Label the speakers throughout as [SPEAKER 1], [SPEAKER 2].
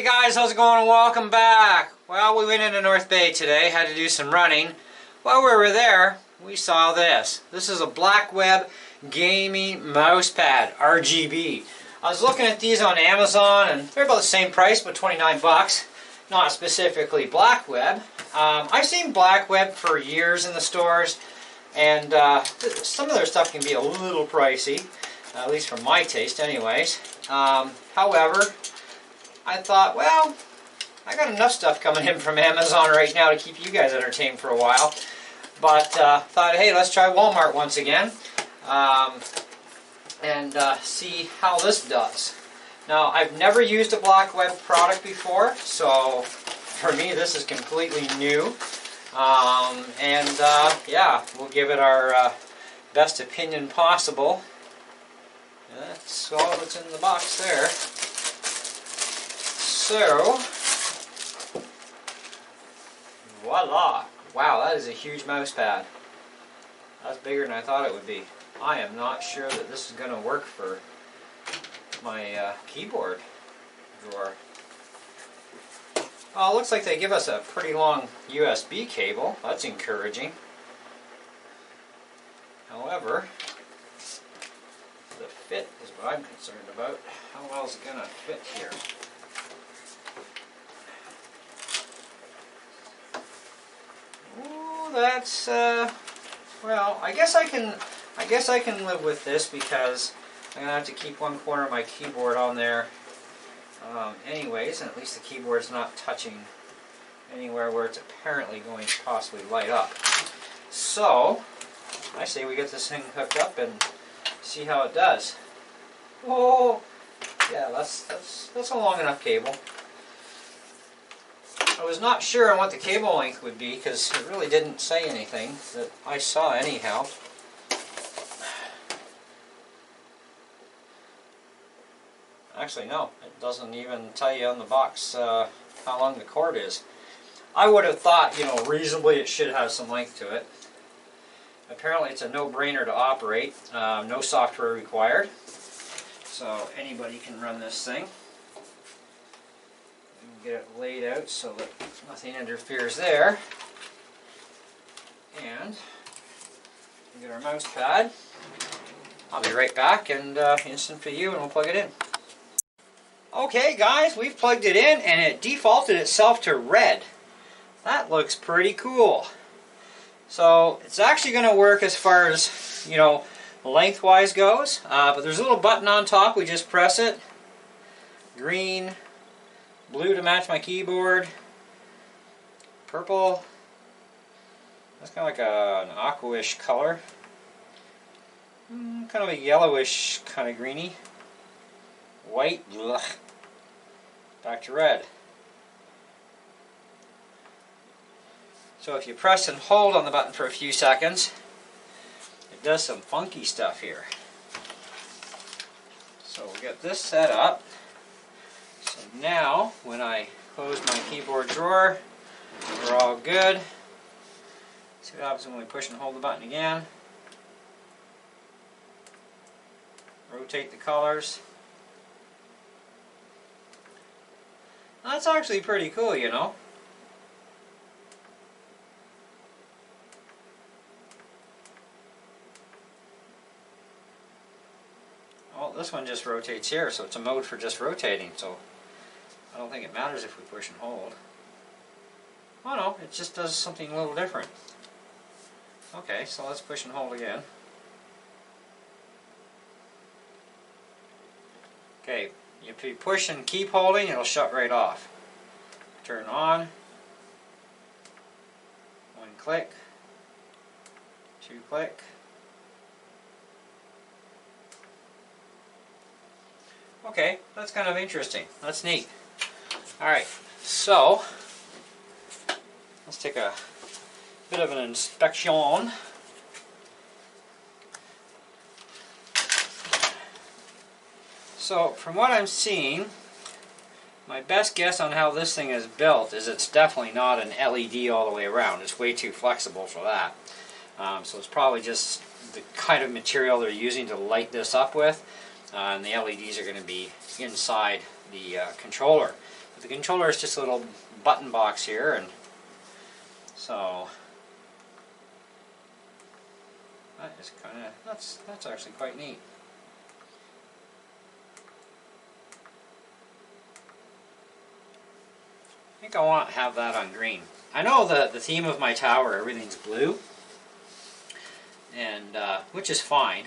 [SPEAKER 1] Hey guys, how's it going? Welcome back. Well, we went into North Bay today, had to do some running. While we were there, we saw this. This is a Blackweb gaming mouse pad, RGB. I was looking at these on Amazon and they're about the same price, but 29 bucks. Not specifically Blackweb. I've seen Blackweb for years in the stores, and some of their stuff can be a little pricey, at least for my taste anyways. However, I thought, well, I got enough stuff coming in from Amazon right now to keep you guys entertained for a while. But thought, hey, let's try Walmart once again and see how this does. Now, I've never used a Blackweb product before, so for me this is completely new. Yeah, we'll give it our best opinion possible. That's all that's in the box there. So, voila! Wow, that is a huge mouse pad. That's bigger than I thought it would be. I am not sure that this is going to work for my keyboard drawer. Well, it looks like they give us a pretty long USB cable. That's encouraging. However, the fit is what I'm concerned about. How well is it going to fit here? Ooh, that's well, I guess I can live with this because I'm gonna have to keep one corner of my keyboard on there anyways, and at least the keyboard's not touching anywhere where it's apparently going to possibly light up. So I say we get this thing hooked up and see how it does. Oh, yeah, that's a long enough cable. I was not sure on what the cable length would be because it really didn't say anything that I saw anyhow. Actually, no, it doesn't even tell you on the box how long the cord is. I would have thought, you know, reasonably it should have some length to it. Apparently it's a no-brainer to operate, no software required, so anybody can run this thing. Get it laid out so that nothing interferes there. And we get our mouse pad. I'll be right back and instant for you, and we'll plug it in. Okay guys, we've plugged it in and it defaulted itself to red. That looks pretty cool. So it's actually going to work as far as, you know, lengthwise goes. But there's a little button on top. We just press it. Green. Blue to match my keyboard. Purple. That's kind of like an aqua-ish color. Kind of a yellowish kind of greeny. White. Ugh. Back to red. So if you press and hold on the button for a few seconds, it does some funky stuff here. So we'll get this set up. So now, when I close my keyboard drawer, we're all good. See what happens when we push and hold the button again. Rotate the colors. That's actually pretty cool, you know. Well, this one just rotates here, so it's a mode for just rotating, so I don't think it matters if we push and hold. Oh no, it just does something a little different. Okay, so let's push and hold again. Okay, if you push and keep holding, it'll shut right off. Turn on. One click. Two click. Okay, that's kind of interesting. That's neat. Alright, so let's take a bit of an inspection. So from what I'm seeing, my best guess on how this thing is built is it's definitely not an LED all the way around. It's way too flexible for that. So it's probably just the kind of material they're using to light this up with. And the LEDs are going to be inside the controller. The controller is just a little button box here, and so that is kind of that's actually quite neat. I think I want to have that on green. I know the theme of my tower, everything's blue, and which is fine,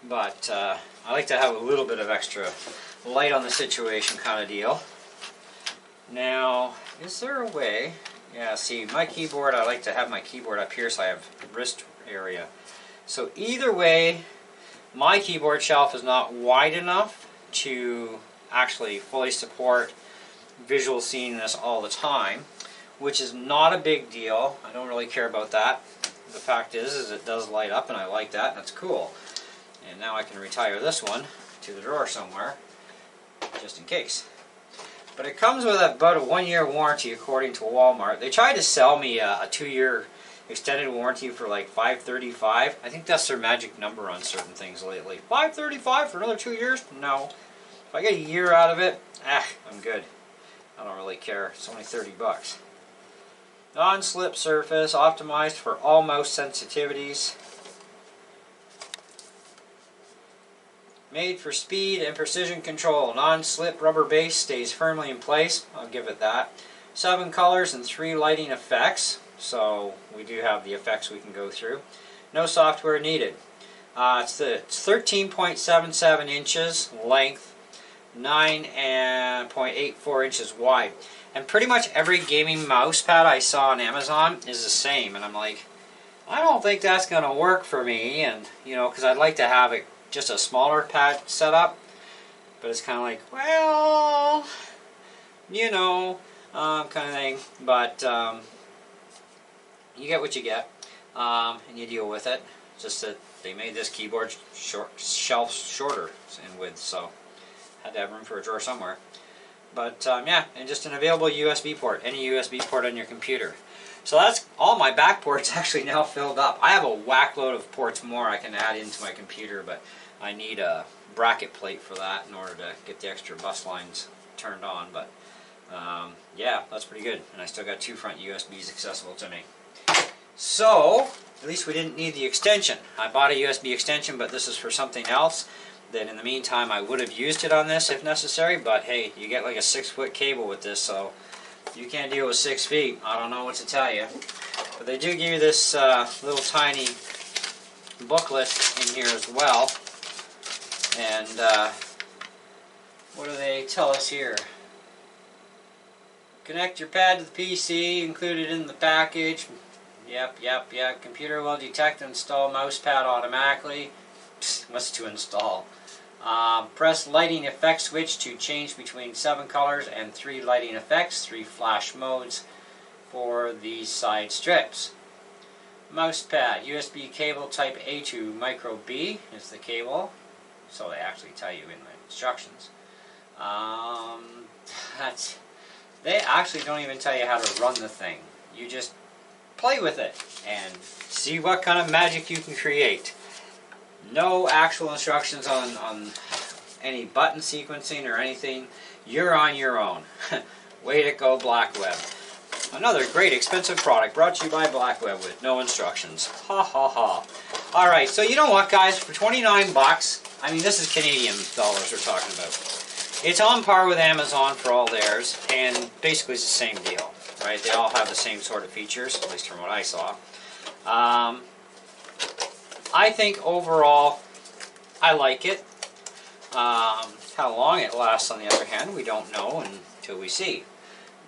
[SPEAKER 1] but I like to have a little bit of extra light on the situation kind of deal. Now, is there a way? Yeah, see, my keyboard, I like to have my keyboard up here so I have wrist area. So either way, my keyboard shelf is not wide enough to actually fully support visual seeing this all the time, which is not a big deal. I don't really care about that. The fact is it does light up, and I like that. That's cool. And now I can retire this one to the drawer somewhere, just in case. But it comes with about a 1-year warranty according to Walmart. They tried to sell me a 2-year extended warranty for like $535. I think that's their magic number on certain things lately. $535 for another 2 years? No. If I get a year out of it, I'm good. I don't really care. It's only 30 bucks. Non-slip surface, optimized for all mouse sensitivities. Made for speed and precision control. Non-slip rubber base stays firmly in place. I'll give it that. 7 colors and 3 lighting effects. So we do have the effects we can go through. No software needed. It's 13.77 inches length, 9.84 inches wide. And pretty much every gaming mouse pad I saw on Amazon is the same. And I'm like, I don't think that's going to work for me. And, you know, because I'd like to have it just a smaller pad setup. But it's kind of like, well, you know, kind of thing. But you get what you get. And you deal with it. Just that they made this keyboard shelf shorter in width. So had to have room for a drawer somewhere. But yeah, and just an available USB port, any USB port on your computer. So that's all my back ports actually now filled up. I have a whack load of ports more I can add into my computer, but I need a bracket plate for that in order to get the extra bus lines turned on. But yeah, that's pretty good. And I still got 2 front USBs accessible to me. So at least we didn't need the extension. I bought a USB extension, but this is for something else. Then in the meantime I would have used it on this if necessary, but hey, you get like a 6-foot cable with this, so if you can't deal with 6 feet, I don't know what to tell you. But they do give you this little tiny booklet in here as well. And what do they tell us here? Connect your pad to the PC, included in the package. Yep. Computer will detect and install mouse pad automatically. What's to install? Press lighting effect switch to change between 7 colors and 3 lighting effects, 3 flash modes for these side strips. Mouse pad, USB cable type A to micro B is the cable, so they actually tell you in the instructions. They actually don't even tell you how to run the thing. You just play with it and see what kind of magic you can create. No actual instructions on any button sequencing or anything. You're on your own. Way to go, Blackweb. Another great expensive product brought to you by Blackweb with no instructions. Ha ha ha. Alright, so you know what, guys? For 29 bucks, I mean, this is Canadian dollars we're talking about. It's on par with Amazon for all theirs, and basically it's the same deal, right? They all have the same sort of features, at least from what I saw. I think overall, I like it. How long it lasts, on the other hand, we don't know until we see.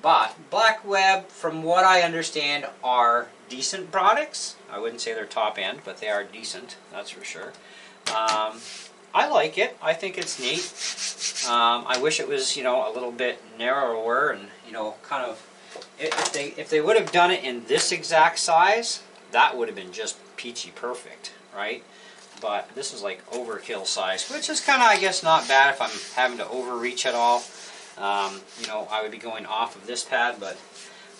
[SPEAKER 1] But Blackweb, from what I understand, are decent products. I wouldn't say they're top end, but they are decent, that's for sure. I like it. I think it's neat. I wish it was, you know, a little bit narrower and, you know, kind of, if they would have done it in this exact size, that would have been just peachy perfect, right? But this is like overkill size, which is kind of, I guess, not bad if I'm having to overreach at all. You know, I would be going off of this pad, but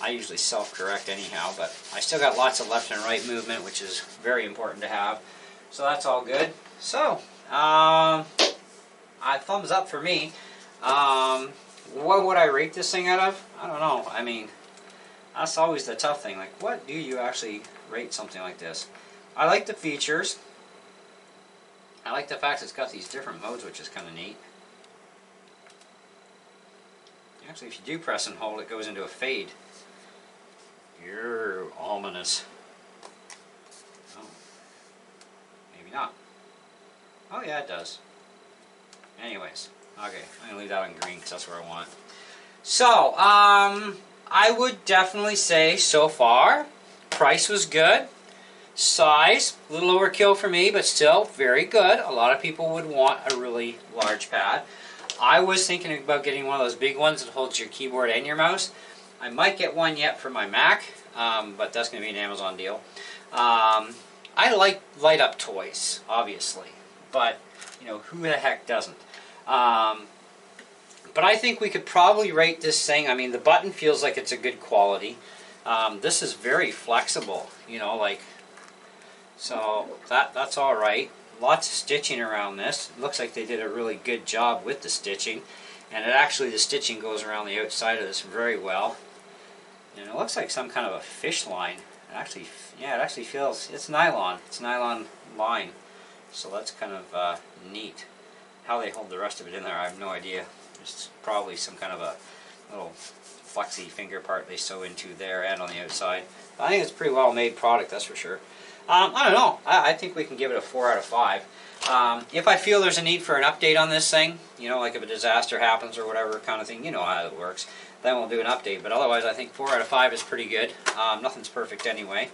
[SPEAKER 1] I usually self-correct anyhow. But I still got lots of left and right movement, which is very important to have. So that's all good. So, thumbs up for me. what would I rate this thing out of? I don't know. I mean, that's always the tough thing. Like, what do you actually rate something like this? I like the features. I like the fact it's got these different modes, which is kind of neat. Actually, if you do press and hold, it goes into a fade. You're ominous. Oh, maybe not. Oh yeah, it does. Anyways, okay, I'm gonna leave that on green because that's where I want it. So, I would definitely say so far, price was good. Size, a little overkill for me, but still very good. A lot of people would want a really large pad. I was thinking about getting one of those big ones that holds your keyboard and your mouse. I might get one yet for my Mac, but that's going to be an Amazon deal. I like light up toys, obviously, but you know, who the heck doesn't? But I think we could probably rate this thing. I mean, the button feels like it's a good quality. This is very flexible, you know, like, so that's all right. Lots of stitching around this. It looks like they did a really good job with the stitching, and the stitching goes around the outside of this very well. And it looks like some kind of a fish line. It actually feels, it's nylon. It's nylon line, so that's kind of neat. How they hold the rest of it in there, I have no idea. It's probably some kind of a little flexy finger part they sew into there and on the outside. I think it's a pretty well made product, that's for sure. I don't know. I think we can give it a 4 out of 5. If I feel there's a need for an update on this thing, you know, like if a disaster happens or whatever kind of thing, you know how it works, then we'll do an update. But otherwise, I think 4 out of 5 is pretty good. Nothing's perfect anyway.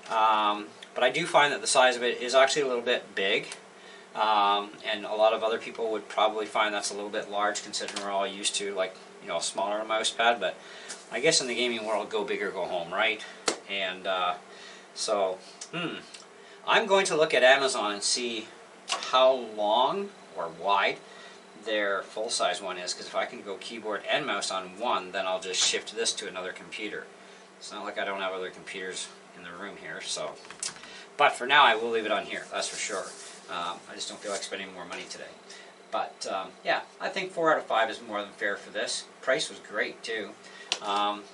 [SPEAKER 1] But I do find that the size of it is actually a little bit big. And a lot of other people would probably find that's a little bit large considering we're all used to, like, you know, a smaller mouse pad. But I guess in the gaming world, go big or go home, right? And I'm going to look at Amazon and see how long or wide their full-size one is, because if I can go keyboard and mouse on one, then I'll just shift this to another computer. It's not like I don't have other computers in the room here, so. But for now, I will leave it on here, that's for sure. I just don't feel like spending more money today. But yeah, I think 4 out of 5 is more than fair for this. Price was great too.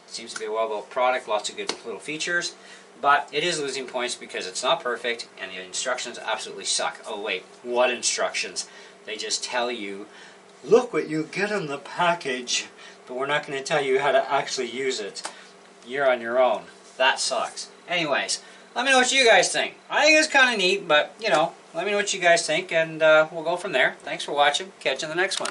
[SPEAKER 1] Seems to be a well-built product, lots of good little features. But it is losing points because it's not perfect and the instructions absolutely suck. Oh wait, what instructions? They just tell you, look what you get in the package, but we're not going to tell you how to actually use it. You're on your own. That sucks. Anyways, let me know what you guys think. I think it's kind of neat, but you know, let me know what you guys think and we'll go from there. Thanks for watching. Catch you in the next one.